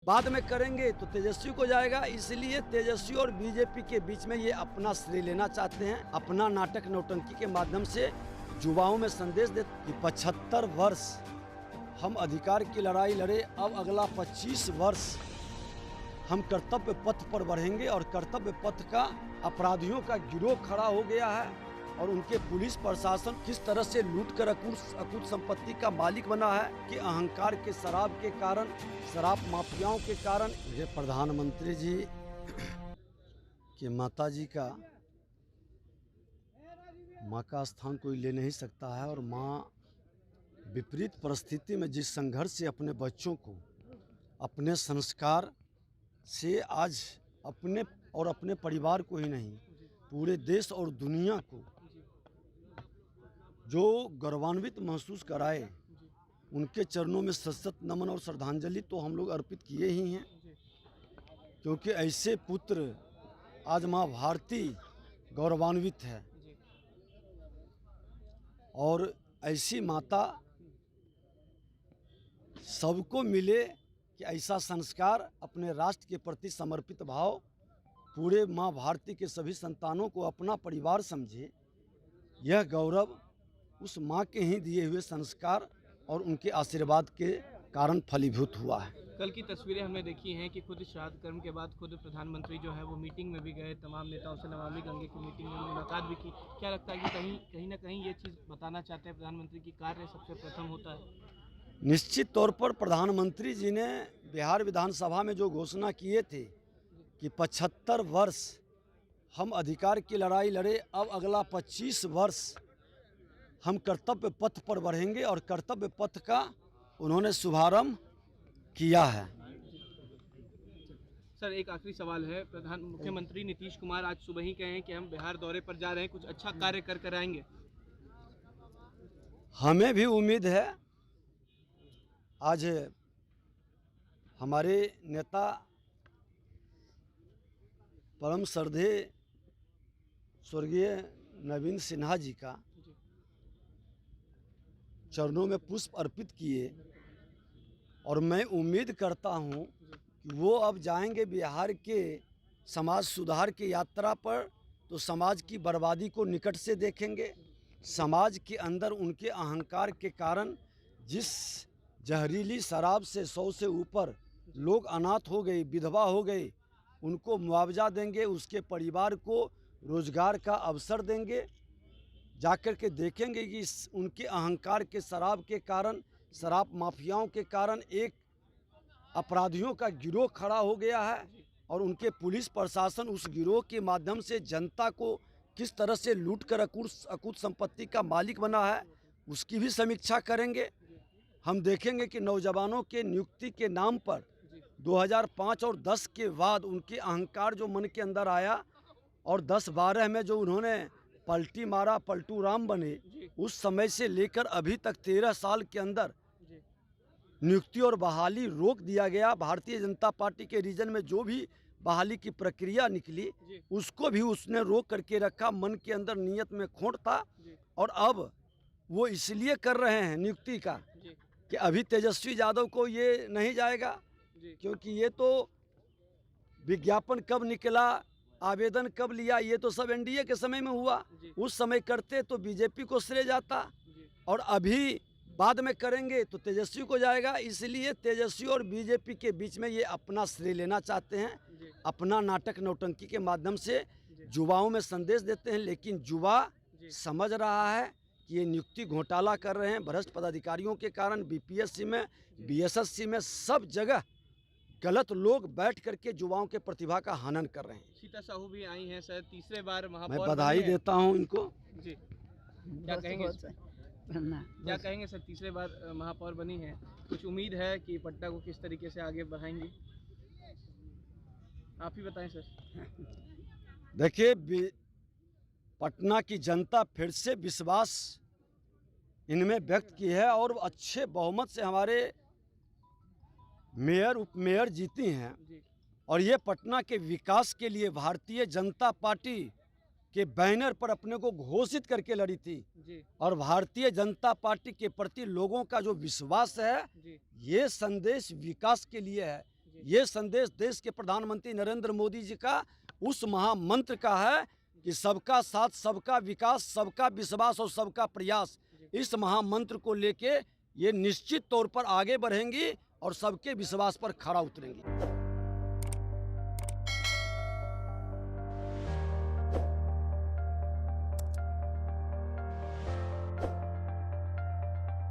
बाद में करेंगे तो तेजस्वी को जाएगा। इसलिए तेजस्वी और बीजेपी के बीच में ये अपना श्रेय लेना चाहते हैं। अपना नाटक नौटंकी के माध्यम से युवाओं में संदेश दे कि 75 वर्ष हम अधिकार की लड़ाई लड़े, अब अगला 25 वर्ष हम कर्तव्य पथ पर बढ़ेंगे। और कर्तव्य पथ का अपराधियों का गिरोह खड़ा हो गया है और उनके पुलिस प्रशासन किस तरह से लूट कर अकूत संपत्ति का मालिक बना है कि अहंकार के शराब के कारण, शराब माफियाओं के कारण। ये प्रधानमंत्री जी के माता जी का माँ का स्थान कोई ले नहीं सकता है। और माँ विपरीत परिस्थिति में जिस संघर्ष से अपने बच्चों को अपने संस्कार से आज अपने और अपने परिवार को ही नहीं पूरे देश और दुनिया को जो गौरवान्वित महसूस कराए, उनके चरणों में सशक्त नमन और श्रद्धांजलि तो हम लोग अर्पित किए ही हैं। क्योंकि ऐसे पुत्र आज माँ भारती गौरवान्वित है और ऐसी माता सबको मिले कि ऐसा संस्कार अपने राष्ट्र के प्रति समर्पित भाव पूरे माँ भारती के सभी संतानों को अपना परिवार समझे। यह गौरव उस माँ के ही दिए हुए संस्कार और उनके आशीर्वाद के कारण फलीभूत हुआ है। कल की तस्वीरें हमने देखी हैं कि खुद श्राद्ध कर्म के बाद खुद प्रधानमंत्री जो है वो मीटिंग में भी गए, तमाम नेताओं से नमामि गंगे की मीटिंग में मुलाकात भी की। क्या लगता है कि कहीं ना कहीं ये चीज़ बताना चाहते हैं प्रधानमंत्री की कार्य सबसे प्रथम होता है? निश्चित तौर पर प्रधानमंत्री जी ने बिहार विधानसभा में जो घोषणा किए थे कि 75 वर्ष हम अधिकार की लड़ाई लड़े, अब अगला 25 वर्ष हम कर्तव्य पथ पर बढ़ेंगे। और कर्तव्य पथ का उन्होंने शुभारंभ किया है। सर, एक आखिरी सवाल है। मुख्यमंत्री नीतीश कुमार आज सुबह ही कहे हैं कि हम बिहार दौरे पर जा रहे हैं, कुछ अच्छा कार्य कर आएंगे। हमें भी उम्मीद है। आज हमारे नेता परम श्रद्धेय स्वर्गीय नवीन सिन्हा जी का चरणों में पुष्प अर्पित किए और मैं उम्मीद करता हूं कि वो अब जाएंगे बिहार के समाज सुधार की यात्रा पर, तो समाज की बर्बादी को निकट से देखेंगे। समाज के अंदर उनके अहंकार के कारण जिस जहरीली शराब से 100 से ऊपर लोग अनाथ हो गए, विधवा हो गए, उनको मुआवजा देंगे, उसके परिवार को रोजगार का अवसर देंगे। जाकर के देखेंगे कि उनके अहंकार के शराब के कारण, शराब माफियाओं के कारण एक अपराधियों का गिरोह खड़ा हो गया है और उनके पुलिस प्रशासन उस गिरोह के माध्यम से जनता को किस तरह से लूट कर अकूत संपत्ति का मालिक बना है, उसकी भी समीक्षा करेंगे। हम देखेंगे कि नौजवानों के नियुक्ति के नाम पर 2005 और 10 के बाद उनके अहंकार जो मन के अंदर आया और 10-12 में जो उन्होंने पलटी मारा, पलटू राम बने, उस समय से लेकर अभी तक 13 साल के अंदर नियुक्ति और बहाली रोक दिया गया। भारतीय जनता पार्टी के रीजन में जो भी बहाली की प्रक्रिया निकली उसको भी उसने रोक करके रखा। मन के अंदर नियत में खोट था और अब वो इसलिए कर रहे हैं नियुक्ति का कि अभी तेजस्वी यादव को ये नहीं जाएगा, क्योंकि ये तो विज्ञापन कब निकला, आवेदन कब लिया, ये तो सब एनडीए के समय में हुआ। उस समय करते तो बीजेपी को श्रेय जाता और अभी बाद में करेंगे तो तेजस्वी को जाएगा। इसलिए तेजस्वी और बीजेपी के बीच में ये अपना श्रेय लेना चाहते हैं। अपना नाटक नौटंकी के माध्यम से युवाओं में संदेश देते हैं, लेकिन युवा समझ रहा है कि ये नियुक्ति घोटाला कर रहे हैं। भ्रष्ट पदाधिकारियों के कारण बीपीएससी में, बीएसएससी में सब जगह गलत लोग बैठ करके युवाओं के प्रतिभा का हनन कर रहे हैं। सीता साहू भी आई हैं सर, तीसरे बार महापौर। मैं बधाई देता हूं इनको। जी, क्या कहेंगे सर, तीसरे बार महापौर बनी है, कुछ उम्मीद है कि पटना को किस तरीके से आगे बढ़ाएंगी? आप ही बताएं सर। देखिए, पटना की जनता फिर से विश्वास इनमें व्यक्त की है और अच्छे बहुमत से हमारे मेयर उप मेयर जीती हैं और ये पटना के विकास के लिए भारतीय जनता पार्टी के बैनर पर अपने को घोषित करके लड़ी थी और भारतीय जनता पार्टी के प्रति लोगों का जो विश्वास है, ये संदेश विकास के लिए है। ये संदेश देश के प्रधानमंत्री नरेंद्र मोदी जी का उस महामंत्र का है कि सबका साथ, सबका विकास, सबका विश्वास और सबका प्रयास। इस महामंत्र को लेके ये निश्चित तौर पर आगे बढ़ेंगी और सबके विश्वास पर खरा उतरेंगी।